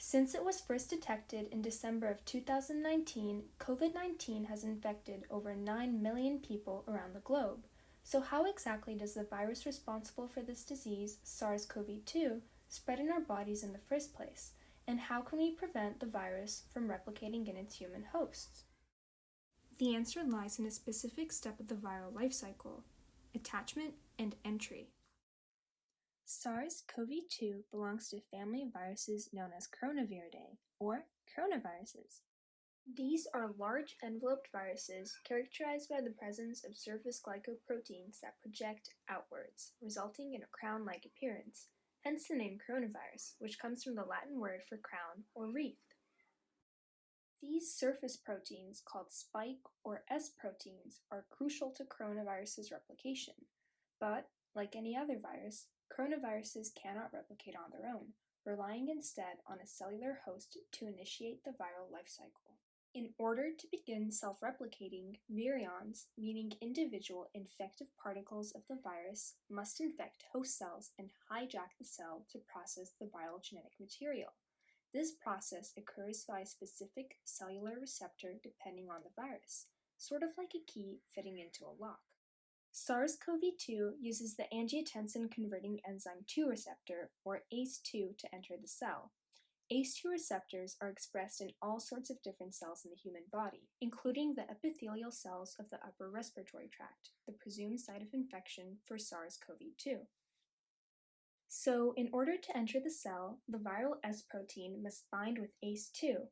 Since it was first detected in December of 2019, COVID-19 has infected over 9 million people around the globe. So how exactly does the virus responsible for this disease, SARS-CoV-2, spread in our bodies in the first place? And how can we prevent the virus from replicating in its human hosts? The answer lies in a specific step of the viral life cycle: attachment and entry. SARS-CoV-2 belongs to a family of viruses known as coronaviridie, or coronaviruses. These are large enveloped viruses characterized by the presence of surface glycoproteins that project outwards, resulting in a crown-like appearance, hence the name coronavirus, which comes from the Latin word for crown or wreath. These surface proteins, called spike or S proteins, are crucial to coronavirus's replication. But, like any other virus, coronaviruses cannot replicate on their own, relying instead on a cellular host to initiate the viral life cycle. In order to begin self-replicating, virions, meaning individual infective particles of the virus, must infect host cells and hijack the cell to process the viral genetic material. This process occurs via a specific cellular receptor depending on the virus, sort of like a key fitting into a lock. SARS-CoV-2 uses the angiotensin-converting enzyme 2 receptor, or ACE2, to enter the cell. ACE2 receptors are expressed in all sorts of different cells in the human body, including the epithelial cells of the upper respiratory tract, the presumed site of infection for SARS-CoV-2. So, in order to enter the cell, the viral S protein must bind with ACE2,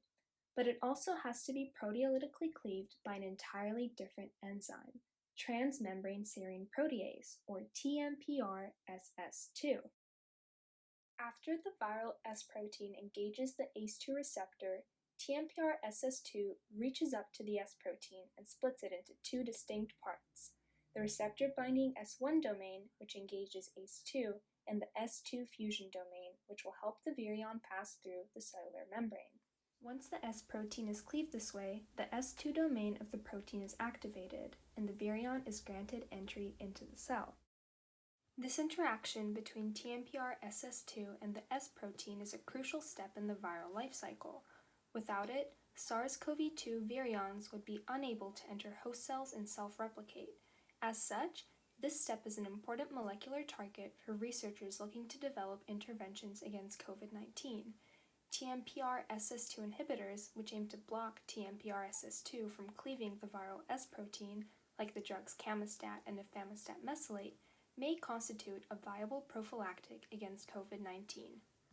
but it also has to be proteolytically cleaved by an entirely different enzyme, transmembrane serine protease, or TMPRSS2. After the viral S protein engages the ACE2 receptor, TMPRSS2 reaches up to the S protein and splits it into two distinct parts: the receptor-binding S1 domain, which engages ACE2, and the S2 fusion domain, which will help the virion pass through the cellular membrane. Once the S protein is cleaved this way, the S2 domain of the protein is activated, and the virion is granted entry into the cell. This interaction between TMPRSS2 and the S protein is a crucial step in the viral life cycle. Without it, SARS-CoV-2 virions would be unable to enter host cells and self-replicate. As such, this step is an important molecular target for researchers looking to develop interventions against COVID-19. TMPRSS2 inhibitors, which aim to block TMPRSS2 from cleaving the viral S protein, like the drugs camostat and nifamostat mesylate, may constitute a viable prophylactic against COVID-19.